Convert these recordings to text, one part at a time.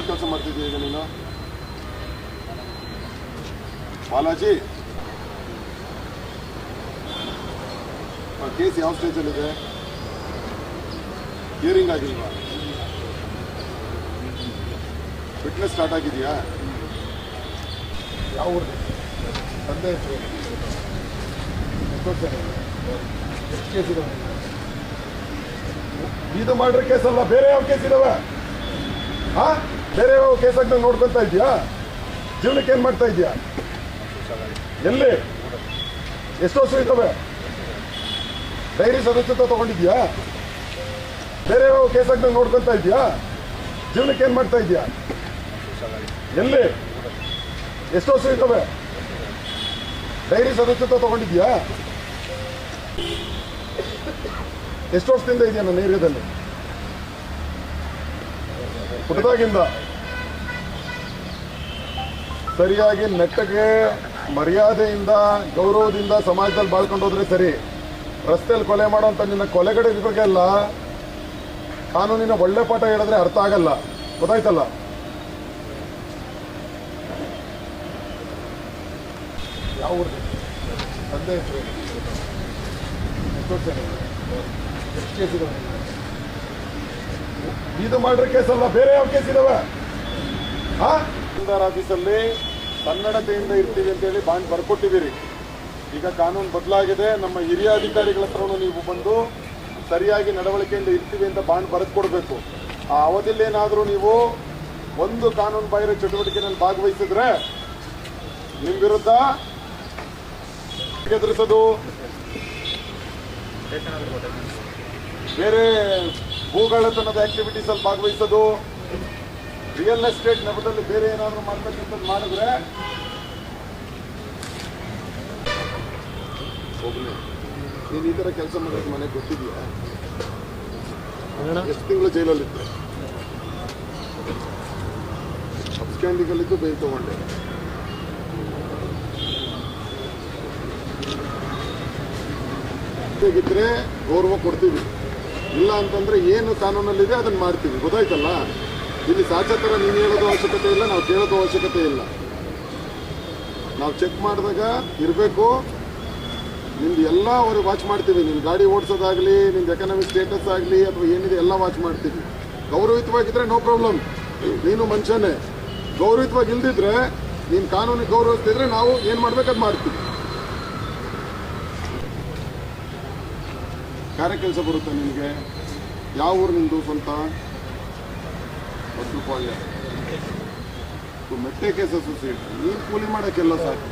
ಕೆಲಸ ಮಾಡ್ತಿದ್ದೀಯ ಈಗ ನೀನು? ಬಾಲಾಜಿ, ಕೇಸ್ ಯಾವ ಸ್ಟೇಜಲ್ಲಿದೆ? ಹಿಯರಿಂಗ್ ಆಗಿಲ್ವಾ? ಫಿಟ್ನೆಸ್ ಸ್ಟಾರ್ಟ್ ಆಗಿದೆಯಾ? ಯಾವ ಊರು? ತಂದೆ ಹೆಸರು ಎಷ್ಟು ಕೇಸ್ ಇದಾವೆ? ಇದು ಮಾಡ್ರೆ ಕೇಸ್ ಅಲ್ಲ, ಬೇರೆ ಯಾವ ಕೇಸ್ ಇದಾವೆ? ಬೇರೆ ಯಾವ ಕೇಸ್ ಆಗಿ ನೋಡ್ಕೊತಾ ಇದೆಯಾ? ಜೀವನಕ್ಕೆ ಏನು ಮಾಡ್ತಾ ಇದೆಯಾ? ಎಲ್ಲಿ? ಎಷ್ಟು ವರ್ಷ ಇದ್ದಾವೆ? ಡೈರಿ ಸದಸ್ಯತ್ವ ತಗೊಂಡಿದ್ಯಾ? ಬೇರೆ ಯಾವ ಕೇಸ್ ಆಗಿ ನೋಡ್ಕೊತಾ ಇದೆಯಾ? ಜೀವನಕ್ಕೆ ಏನು ಮಾಡ್ತಾ ಇದೆಯಾ? ಎಲ್ಲಿ? ಎಷ್ಟು ವರ್ಷ ಇದ್ದಾವೆ? ಡೈರಿ ಸದಸ್ಯತ್ವ ತಗೊಂಡಿದ್ಯಾ? ಎಷ್ಟು ವರ್ಷದಿಂದ ಇದೆಯಾ ನನ್ನ ಏರಿಯಾದಲ್ಲಿ? ಪುಟ್ಟದಾಗಿಂದ. ಸರಿಯಾಗಿ ನೆಟ್ಟಗೆ ಮರ್ಯಾದೆಯಿಂದ ಗೌರವದಿಂದ ಸಮಾಜದಲ್ಲಿ ಬಾಳ್ಕೊಂಡು ಹೋದ್ರೆ ಸರಿ. ರಸ್ತೆಯಲ್ಲಿ ಕೊಲೆ ಮಾಡೋಂಥ ನಿನ್ನ ಕೊಲೆಗಡೆಗಳಿಗೆಲ್ಲ ಕಾನೂನಿನ ಒಳ್ಳೆ ಪಾಠ ಹೇಳಿದ್ರೆ ಅರ್ಥ ಆಗಲ್ಲ. ಗೊತ್ತಾಯ್ತಲ್ಲ? ಯಾವ ಊರು? ತಂದೆ ಹೆಸರು ಎಷ್ಟು ಕೇಸ್ ಇದಾವೆ? ಇದು ಮಾಡ್ರೆ ಕೇಸ್ ಅಲ್ಲ, ಬೇರೆ ಯಾವ ಕೇಸ್ ಇದಾವೆ? ಆಫೀಸಲ್ಲಿ ಕನ್ನಡತೆಯಿಂದ ಇರ್ತೀವಿ ಅಂತೇಳಿ ಬಾಂಡ್ ಬರ್ಕೊಟ್ಟಿದ್ದೀರಿ. ಈಗ ಕಾನೂನು ಬದಲಾಗಿದೆ. ನಮ್ಮ ಹಿರಿಯ ಅಧಿಕಾರಿಗಳ ಹತ್ರನೂ ನೀವು ಬಂದು ಸರಿಯಾಗಿ ನಡವಳಿಕೆಯಿಂದ ಇರ್ತೀವಿ ಅಂತ ಬಾಂಡ್ ಬರೆದು ಕೊಡಬೇಕು. ಆ ಅವಧಿಯಲ್ಲಿ ಏನಾದರೂ ನೀವು ಒಂದು ಕಾನೂನು ಬಾಹಿರ ಚಟುವಟಿಕೆಯಲ್ಲಿ ಭಾಗವಹಿಸಿದ್ರೆ ನಿಮ್ಮ ವಿರುದ್ಧ ಎದುರಿಸೋದು, ಬೇರೆ ಭೂಗಳತನದ ಆಕ್ಟಿವಿಟೀಸ್ ಅಲ್ಲಿ ಭಾಗವಹಿಸೋದು, ರಿಯಲ್ ಎಸ್ಟೇಟ್ ನೆಪದಲ್ಲಿ ಬೇರೆ ಏನಾದರೂ ಮಾಡ್ತಕ್ಕಂಥದ್ದು ಮಾಡಿದ್ರೆ ಹೋಗ್ಲಿ. ನೀನು ಈ ಥರ ಕೆಲಸ ಮಾಡೋದು ಮನೆಗೆ ಗೊತ್ತಿದೆಯಾ? ಎಷ್ಟು ತಿಂಗಳು ಜೈಲಲ್ಲಿದ್ದೆ? ಅಬ್ಸ್ಕ್ಯಾಂಡಿಂಗಲ್ಲಿದ್ದು ಬೇಲ್ ತಗೊಂಡೆ. ಹೇಗಿದ್ರೆ ಗೌರವ ಕೊಡ್ತೀವಿ, ಇಲ್ಲ ಅಂತಂದ್ರೆ ಏನು ಕಾನೂನಲ್ಲಿದೆ ಅದನ್ನ ಮಾಡ್ತೀವಿ. ಗೊತ್ತಾಯ್ತಲ್ಲ? ಇಲ್ಲಿ ಸಾಚ ಥರ ನೀನು ಹೇಳೋದು ಅವಶ್ಯಕತೆ ಇಲ್ಲ, ನಾವು ಕೇಳೋದು ಅವಶ್ಯಕತೆ ಇಲ್ಲ. ನಾವು ಚೆಕ್ ಮಾಡಿದಾಗ ಇರಬೇಕು. ನಿಮ್ದು ಎಲ್ಲ ಅವ್ರಿಗೆ ವಾಚ್ ಮಾಡ್ತೀವಿ. ನಿನ್ನ ಗಾಡಿ ಓಡಿಸೋದಾಗಲಿ, ನಿಮ್ದು ಎಕನಾಮಿಕ್ ಸ್ಟೇಟಸ್ ಆಗಲಿ ಅಥವಾ ಏನಿದೆ ಎಲ್ಲ ವಾಚ್ ಮಾಡ್ತೀವಿ. ಗೌರವಯುತವಾಗಿದ್ದರೆ ನೋ ಪ್ರಾಬ್ಲಮ್, ನೀನು ಮನುಷ್ಯನೇ. ಗೌರವಯುತವಾಗಿ ಇಲ್ದಿದ್ರೆ, ನೀನು ಕಾನೂನಿಗೆ ಗೌರವಿಸ್ತಿದ್ರೆ ನಾವು ಏನು ಮಾಡ್ಬೇಕು ಅದು ಮಾಡ್ತೀವಿ. ಕಾರ್ಯ ಕೆಲಸ ಬರುತ್ತೆ ನಿಮಗೆ. ಯಾವ ಊರು ನಿಂದು ಸ್ವಂತ? ಹೊಸಪಾಳ್ಯ. ಮೆಟ್ಟೆ ಕೇಸ್ ಅಸೋಸಿಯೇಟ್. ನೀನು ಕೂಲಿ ಮಾಡೋಕ್ಕೆಲ್ಲ ಸಾಕು.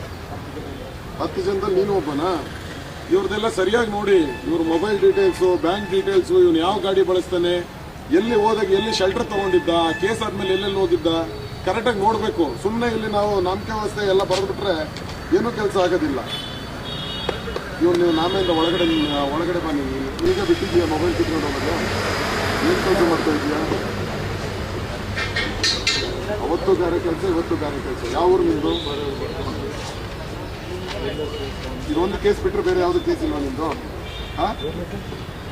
10 ಜನದಲ್ಲಿ ನೀನು ಒಬ್ಬನಾ? ಇವ್ರದ್ದೆಲ್ಲ ಸರಿಯಾಗಿ ನೋಡಿ. ಇವ್ರ ಮೊಬೈಲ್ ಡೀಟೇಲ್ಸು, ಬ್ಯಾಂಕ್ ಡೀಟೇಲ್ಸು, ಇವನು ಯಾವ ಗಾಡಿ ಬಳಸ್ತಾನೆ, ಎಲ್ಲಿ ಹೋದಾಗ ಎಲ್ಲಿ ಶೆಲ್ಟರ್ ತೊಗೊಂಡಿದ್ದ, ಕೇಸ್ ಆದಮೇಲೆ ಎಲ್ಲೆಲ್ಲಿ ಹೋಗಿದ್ದ, ಕರೆಕ್ಟಾಗಿ ನೋಡಬೇಕು. ಸುಮ್ಮನೆ ಇಲ್ಲಿ ನಾವು ನಂಬಿಕೆ ವ್ಯವಸ್ಥೆ ಎಲ್ಲ ಬರೆದ್ಬಿಟ್ರೆ ಏನೂ ಕೆಲಸ ಆಗೋದಿಲ್ಲ. ಇವನು ನೀವು ನಾಮೆಯಿಂದ ಒಳಗಡೆ ಬನ್ನಿ. ಈಗ ಬಿಟ್ಟಿದ್ದೀಯಾ ಮೊಬೈಲ್ ಕಿತ್ಕೊಂಡು ಹೋಗೋದು? ಏನು ಕೆಲಸ ಮಾಡ್ತಾ ಇದೀಯಾ? ಅವತ್ತು ಗಾರೆ ಕೆಲಸ, ಇವತ್ತು ಗಾರೆ ಕೆಲಸ. ಯಾವ ಊರು ನಿಂದು? ಇದೊಂದು ಕೇಸ್ ಬಿಟ್ಟರೆ ಬೇರೆ ಯಾವುದು ಕೇಸ್ ಇಲ್ವಾ ನಿಂದು?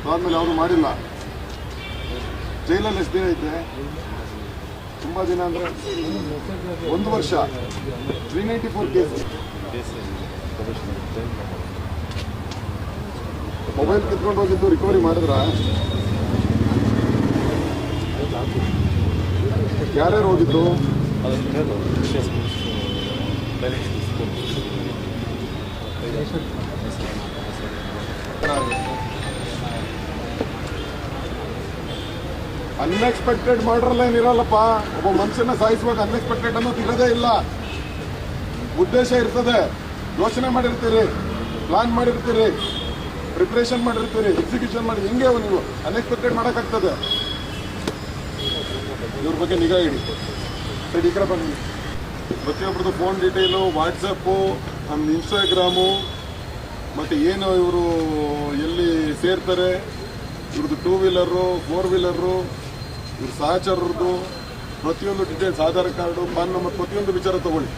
ಅದಾದ್ಮೇಲೆ ಯಾವುದು ಮಾಡಿಲ್ಲ. ಜೈಲಲ್ಲಿ ಎಷ್ಟು ದಿನ ಐತೆ? ತುಂಬ ದಿನ ಅಂದರೆ 1 ವರ್ಷ. 394 ಕೇಸ್. ಮೊಬೈಲ್ ಕಿತ್ಕೊಂಡು ಹೋಗಿದ್ದು ರಿಕವರಿ ಮಾಡಿದ್ರ? ಯಾರ್ಯಾರು ಹೋಗಿದ್ದು? ಅನ್ಎಕ್ಸ್ಪೆಕ್ಟೆಡ್ ಮರ್ಡರ್ ಏನಿರಲ್ಲಪ್ಪ. ಒಬ್ಬ ಮನುಷ್ಯನ ಸಾಯಿಸುವಾಗ ಅನ್ಎಕ್ಸ್ಪೆಕ್ಟೆಡ್ ಅನ್ನೋದು ಇರೋದೇ ಇಲ್ಲ. ಉದ್ದೇಶ ಇರ್ತದೆ. ಯೋಚನೆ ಮಾಡಿರ್ತೀರಿ, ಪ್ಲಾನ್ ಮಾಡಿರ್ತೀರಿ, ಪ್ರಿಪ್ರೇಷನ್ ಮಾಡಿರ್ತೀರಿ, ಎಕ್ಸಿಕ್ಯೂಷನ್ ಮಾಡಿ. ಹೆಂಗೆ ನೀವು ಅನ್ಎಕ್ಸ್ಪೆಕ್ಟೆಡ್ ಮಾಡೋಕ್ಕಾಗ್ತದೆ? ಇವ್ರ ಬಗ್ಗೆ ನಿಗಾ ಇಡಿ. ಸರಿ, ಈ ಕಡೆ ಬನ್ನಿ. ಪ್ರತಿಯೊಬ್ಬರದ್ದು ಫೋನ್ ಡೀಟೇಲು, ವಾಟ್ಸಪ್ಪು, ನಮ್ಮ ಇನ್ಸ್ಟಾಗ್ರಾಮು, ಮತ್ತು ಏನು ಇವರು ಎಲ್ಲಿ ಸೇರ್ತಾರೆ, ಇವ್ರದ್ದು 2 ವೀಲರು, 4 ವೀಲರು, ಇವ್ರ ಸಹಚರರದ್ದು ಪ್ರತಿಯೊಂದು details, Aadhaar card, PAN number, ಪ್ರತಿಯೊಂದು ವಿಚಾರ ತಗೊಳ್ಳಿ.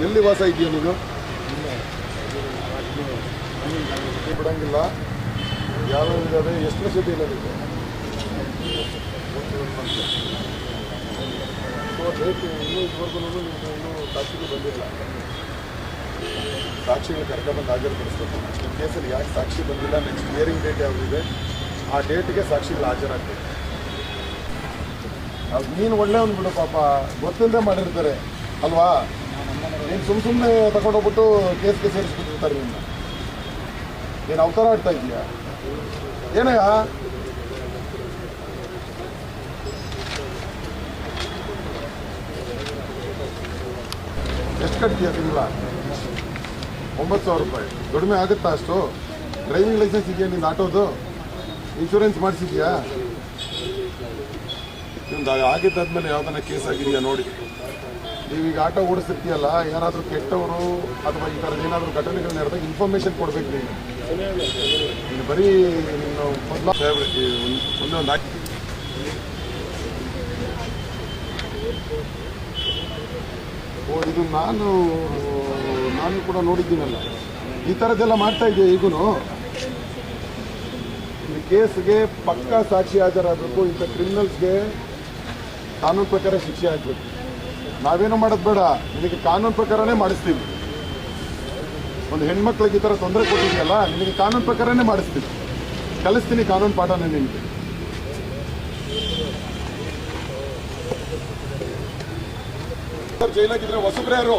ಎಲ್ಲಿ ವಾಸ ಇದೆಯಾ ನೀನು? ಬಿಡಂಗಿಲ್ಲ. ಯಾವ್ಯಾವ ಇದ್ದಾವೆ? ಎಷ್ಟು ವರ್ಷದ ಇಲ್ಲ ಇದೆ? ಡೇಟ್ ಇನ್ನೂ ಇದುವರೆಗೂ ನಿಮ್ಗೆ ಇನ್ನೂ ಸಾಕ್ಷಿಗಳು ಬಂದಿಲ್ಲ. ಸಾಕ್ಷಿಗಳು ಕರ್ಕೊಂಡ್ಬಂದು ಹಾಜರುಪಡಿಸ್ಬೇಕು. ಈ ಕೇಸಲ್ಲಿ ಯಾಕೆ ಸಾಕ್ಷಿ ಬಂದಿಲ್ಲ, ನೆಕ್ಸ್ಟ್ ಹಿಯರಿಂಗ್ ಡೇಟ್ ಯಾವುದಿದೆ ಆ ಡೇಟಿಗೆ ಸಾಕ್ಷಿಗಳು ಹಾಜರಾಗಬೇಕು. ಅದು ನೀನು ಒಳ್ಳೆಯವನು ಬಿಡು, ಪಾಪ ಗೊತ್ತಿಲ್ಲದೆ ಮಾಡಿರ್ತಾರೆ ಅಲ್ವಾ? ನೀನು ಸುಮ್ಮನೆ ತಗೊಂಡೋಗ್ಬಿಟ್ಟು ಕೇಸ್ಗೆ ಸೇರಿಸ್ಬಿಟ್ಟಿರ್ತಾರೆ. ನಿನ್ನ ಏನು ಅವತಾರ ಆಡ್ತಾ ಇದೀಯಾ ಏನಯ್ಯ? ಎಷ್ಟು ಕಟ್ತೀಯ ತಿಂಗಳ? 9,000 ರೂಪಾಯಿ. ದುಡಿಮೆ ಆಗುತ್ತಾ ಅಷ್ಟು? ಡ್ರೈವಿಂಗ್ ಲೈಸೆನ್ಸ್ ಇದೆಯಾ ನಿಂದು? ಆಟೋದು ಇನ್ಶೂರೆನ್ಸ್ ಮಾಡಿಸಿದ್ಯಾ? ನಿಮ್ದು ಆಗಿದ್ದಾದ್ಮೇಲೆ ಯಾವ್ದನ್ನ ಕೇಸ್ ಆಗಿದೆಯಾ ನೋಡಿ. ನೀವೀಗ ಆಟೋ ಓಡಿಸ್ತಿರ್ತೀಯಲ್ಲ, ಯಾರಾದರೂ ಕೆಟ್ಟವರು ಅಥವಾ ಈ ಥರದ್ದು ಏನಾದರೂ ಘಟನೆಗಳು ನಡೆದಾಗ ಇನ್ಫಾರ್ಮೇಷನ್ ಕೊಡ್ಬೇಕು. ನೀನು ಬರೀ ನೀನು ಒಂದೊಂದು ಇದು ನಾನು ಕೂಡ ನೋಡಿದ್ದೀನಲ್ಲ, ಈ ಥರದ್ದೆಲ್ಲ ಮಾಡ್ತಾ ಇದೆಯಾ ಈಗೂ? ಈ ಕೇಸ್ಗೆ ಪಕ್ಕಾ ಸಾಕ್ಷಿ ಹಾಜರಾಗಬೇಕು. ಇಂಥ ಕ್ರಿಮಿನಲ್ಸ್ಗೆ ಕಾನೂನು ಪ್ರಕಾರ ಶಿಕ್ಷೆ ಆಗಬೇಕು. ನಾವೇನು ಮಾಡೋದು ಬೇಡ, ನಿನಗೆ ಕಾನೂನು ಪ್ರಕಾರನೇ ಮಾಡಿಸ್ತೀವಿ. ಒಂದು ಹೆಣ್ಮಕ್ಳಿಗೆ ಈ ಥರ ತೊಂದರೆ ಕೊಟ್ಟಿದೆಯಲ್ಲ, ನಿನಗೆ ಕಾನೂನು ಪ್ರಕಾರನೇ ಮಾಡಿಸ್ತೀವಿ. ಕಲಿಸ್ತೀನಿ ಕಾನೂನು ಪಾಠನೇ ನಿನಗೆ. ಜೈಲಾಗಿದ್ರೆ ಹೊಸಬ್ರು ಯಾರು?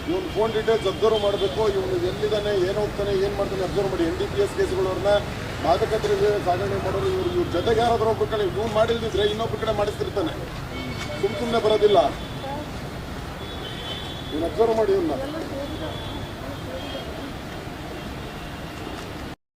ಇವನು ಫೋನ್ ಡೀಟೇಲ್ಸ್ ಅಬ್ಸರ್ವ್ ಮಾಡಬೇಕು. ಇವನು ಎಲ್ಲಿದ್ದಾನೆ, ಏನು ಹೋಗ್ತಾನೆ, ಏನು ಮಾಡ್ತಾನೆ ಅಬ್ಸರ್ವ್ ಮಾಡಿ. NDPS ಕೇಸ್ಗಳವ್ರನ್ನ ಮಾದಕ ದ್ರವ್ಯ ಸಾಗಣೆ ಮಾಡೋರು ಇವ್ರ ಜೊತೆಗೆ ಯಾರಾದ್ರೂ ಒಬ್ಬರು ಕಡೆ ಇವ್ನು ಮಾಡಿಲ್ದಿದ್ರೆ ಇನ್ನೊಬ್ಬರ ಕಡೆ ಮಾಡಿಸ್ತಿರ್ತಾನೆ. ಸುಮ್ಮನೆ ಬರೋದಿಲ್ಲ. ಇವನು ಅಬ್ಸರ್ವ್ ಮಾಡಿ ಇವನ್ನ.